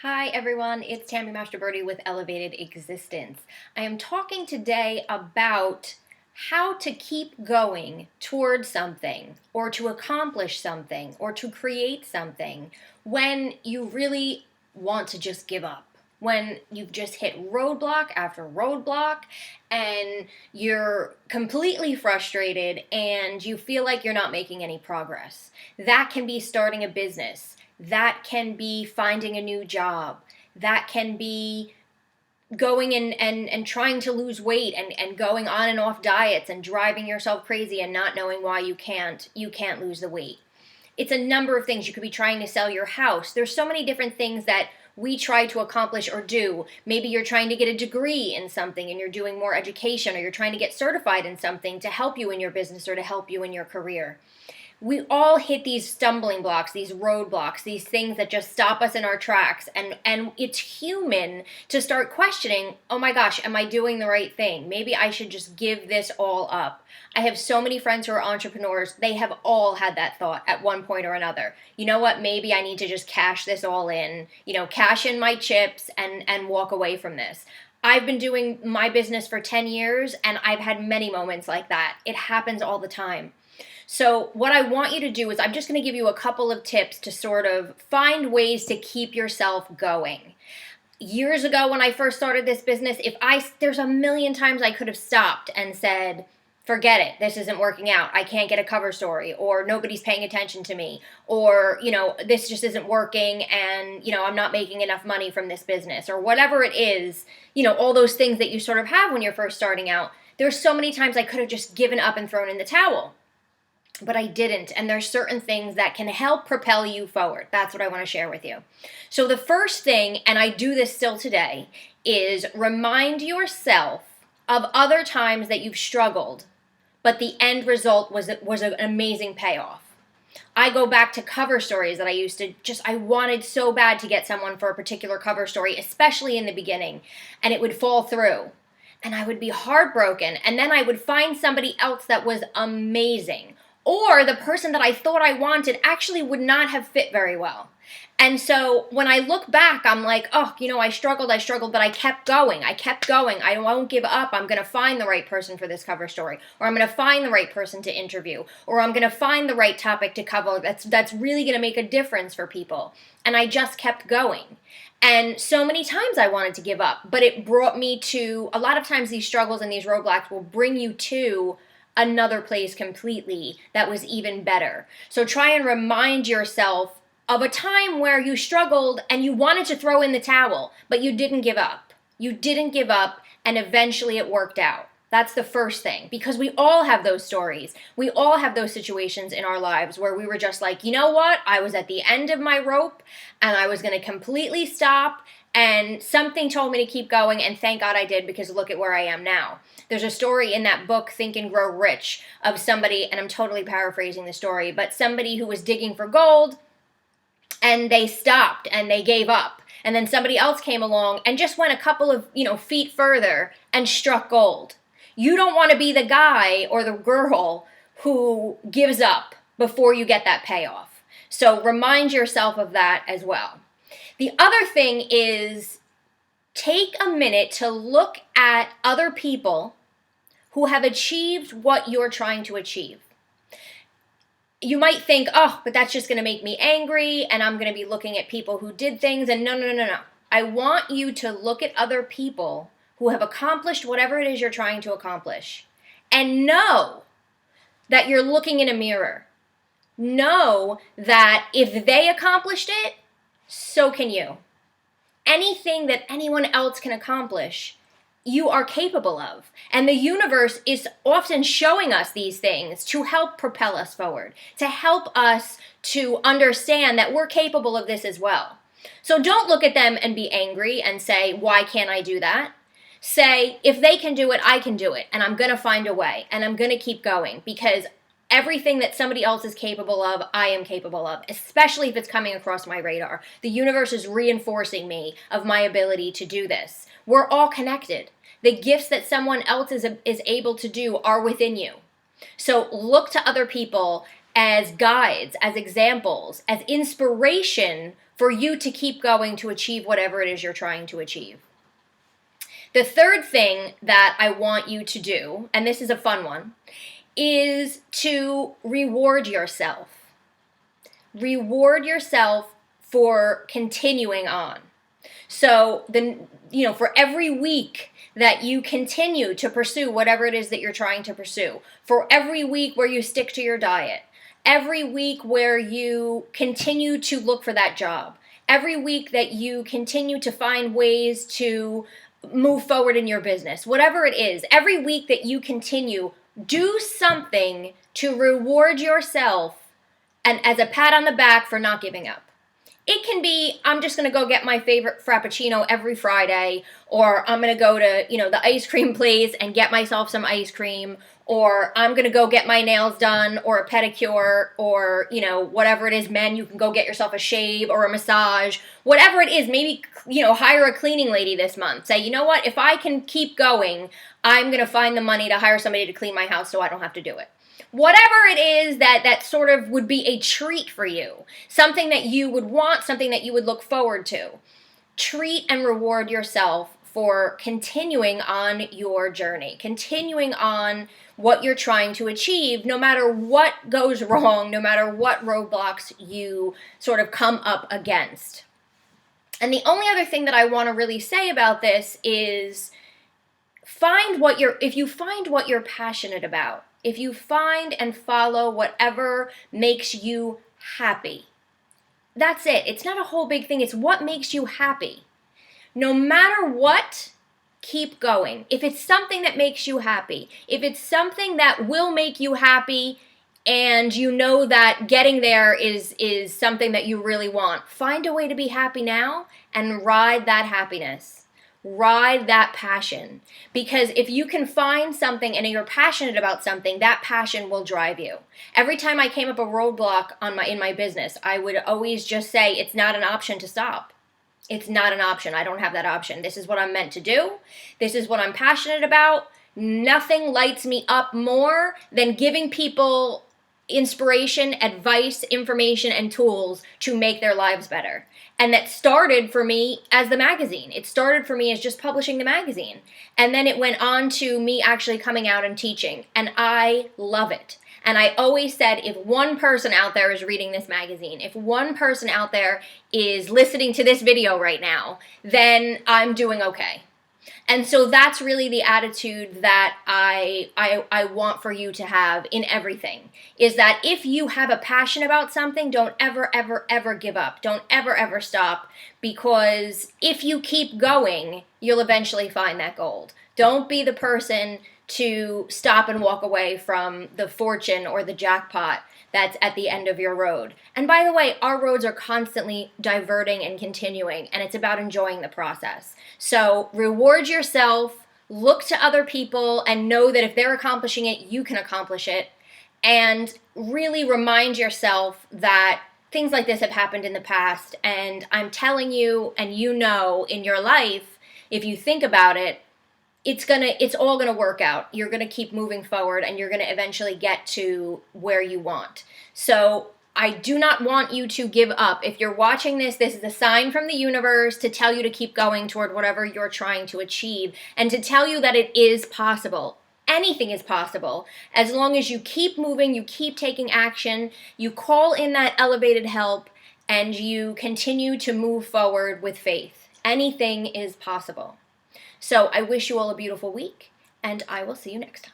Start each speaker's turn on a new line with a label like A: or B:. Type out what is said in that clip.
A: Hi everyone, it's Tammy Mastroberte with Elevated Existence. I am talking today about how to keep going towards something or to accomplish something or to create something when you really want to just give up. When you've just hit roadblock after roadblock and you're completely frustrated and you feel like you're not making any progress. That can be starting a business. That can be finding a new job. That can be going and trying to lose weight and going on and off diets and driving yourself crazy and not knowing why you can't lose the weight. It's a number of things. You could be trying to sell your house. There's so many different things that we try to accomplish or do. Maybe you're trying to get a degree in something and you're doing more education, or you're trying to get certified in something to help you in your business or to help you in your career. We all hit these stumbling blocks, these roadblocks, these things that just stop us in our tracks. And it's human to start questioning, oh my gosh, am I doing the right thing? Maybe I should just give this all up. I have so many friends who are entrepreneurs. They have all had that thought at one point or another. You know what? Maybe I need to just cash this all in, cash in my chips and walk away from this. I've been doing my business for 10 years and I've had many moments like that. It happens all the time. So what I want you to do is I'm just going to give you a couple of tips to sort of find ways to keep yourself going. Years ago when I first started this business, there's a million times I could have stopped and said, forget it, this isn't working out, I can't get a cover story, or nobody's paying attention to me, or, this just isn't working and, I'm not making enough money from this business, or whatever it is, all those things that you sort of have when you're first starting out. There's so many times I could have just given up and thrown in the towel. But I didn't, and there's certain things that can help propel you forward. That's what I want to share with you. So the first thing, and I do this still today, is remind yourself of other times that you've struggled, but the end result was an amazing payoff. I go back to cover stories that I wanted so bad to get someone for a particular cover story, especially in the beginning, and it would fall through. And I would be heartbroken, and then I would find somebody else that was amazing. Or the person that I thought I wanted actually would not have fit very well. And so when I look back, I'm like, oh, I struggled, but I kept going. I won't give up. I'm going to find the right person for this cover story, or I'm going to find the right person to interview, or I'm going to find the right topic to cover that's really going to make a difference for people. And I just kept going. And so many times I wanted to give up, but it brought me to, a lot of times these struggles and these roadblocks will bring you to another place completely that was even better. So try and remind yourself of a time where you struggled and you wanted to throw in the towel, but you didn't give up. You didn't give up, and eventually it worked out. That's the first thing, because we all have those stories. We all have those situations in our lives where we were just like, you know what? I was at the end of my rope and I was going to completely stop, and something told me to keep going, and thank God I did, because look at where I am now. There's a story in that book, Think and Grow Rich, of somebody, and I'm totally paraphrasing the story, but somebody who was digging for gold, and they stopped and they gave up. And then somebody else came along and just went a couple of, feet further and struck gold. You don't want to be the guy or the girl who gives up before you get that payoff. So remind yourself of that as well. The other thing is, take a minute to look at other people who have achieved what you're trying to achieve. You might think, oh, but that's just going to make me angry, and I'm going to be looking at people who did things, and no. I want you to look at other people who have accomplished whatever it is you're trying to accomplish, and know that you're looking in a mirror. Know that if they accomplished it, so can you. Anything that anyone else can accomplish, you are capable of. And the universe is often showing us these things to help propel us forward, to help us to understand that we're capable of this as well. So don't look at them and be angry and say, why can't I do that? Say, if they can do it, I can do it. And I'm going to find a way, and I'm going to keep going, because everything that somebody else is capable of, I am capable of, especially if it's coming across my radar. The universe is reinforcing me of my ability to do this. We're all connected. The gifts that someone else is able to do are within you. So look to other people as guides, as examples, as inspiration for you to keep going to achieve whatever it is you're trying to achieve. The third thing that I want you to do, and this is a fun one, is to reward yourself. Reward yourself for continuing on. So for every week that you continue to pursue whatever it is that you're trying to pursue, for every week where you stick to your diet, every week where you continue to look for that job, every week that you continue to find ways to move forward in your business, whatever it is, every week that you continue, do something to reward yourself and as a pat on the back for not giving up. It can be, I'm just going to go get my favorite Frappuccino every Friday, or I'm going to go to, the ice cream place and get myself some ice cream, or I'm going to go get my nails done or a pedicure, or, whatever it is, men, you can go get yourself a shave or a massage, whatever it is. Maybe, hire a cleaning lady this month. Say, you know what, if I can keep going, I'm going to find the money to hire somebody to clean my house so I don't have to do it. Whatever it is that sort of would be a treat for you, something that you would want, something that you would look forward to. Treat and reward yourself for continuing on your journey, continuing on what you're trying to achieve, no matter what goes wrong, no matter what roadblocks you sort of come up against. And the only other thing that I want to really say about this is if you find what you're passionate about, if you find and follow whatever makes you happy, that's it. It's not a whole big thing. It's what makes you happy. No matter what, keep going. If it's something that makes you happy, if it's something that will make you happy, and you know that getting there is something that you really want, find a way to be happy now and ride that happiness. Ride that passion, because if you can find something and you're passionate about something, that passion will drive you. Every time I came up a roadblock in my business, I would always just say, it's not an option to stop. It's not an option. I don't have that option. This is what I'm meant to do. This is what I'm passionate about. Nothing lights me up more than giving people inspiration, advice, information, and tools to make their lives better. And that started for me as the magazine. It started for me as just publishing the magazine. And then it went on to me actually coming out and teaching. And I love it. And I always said, if one person out there is reading this magazine, if one person out there is listening to this video right now, then I'm doing okay. And so that's really the attitude that I want for you to have in everything, is that if you have a passion about something, don't ever, ever, ever give up. Don't ever, ever stop, because if you keep going, you'll eventually find that gold. Don't be the person to stop and walk away from the fortune or the jackpot that's at the end of your road. And by the way, our roads are constantly diverting and continuing, and it's about enjoying the process. So reward yourself, look to other people, and know that if they're accomplishing it, you can accomplish it. And really remind yourself that things like this have happened in the past, and I'm telling you, and in your life, if you think about it, it's all gonna work out. You're gonna keep moving forward, and you're gonna eventually get to where you want. So I do not want you to give up. If you're watching this is a sign from the universe to tell you to keep going toward whatever you're trying to achieve, and to tell you that it is possible. Anything is possible as long as you keep moving, you keep taking action, you call in that elevated help, and you continue to move forward with faith. Anything is possible. So I wish you all a beautiful week, and I will see you next time.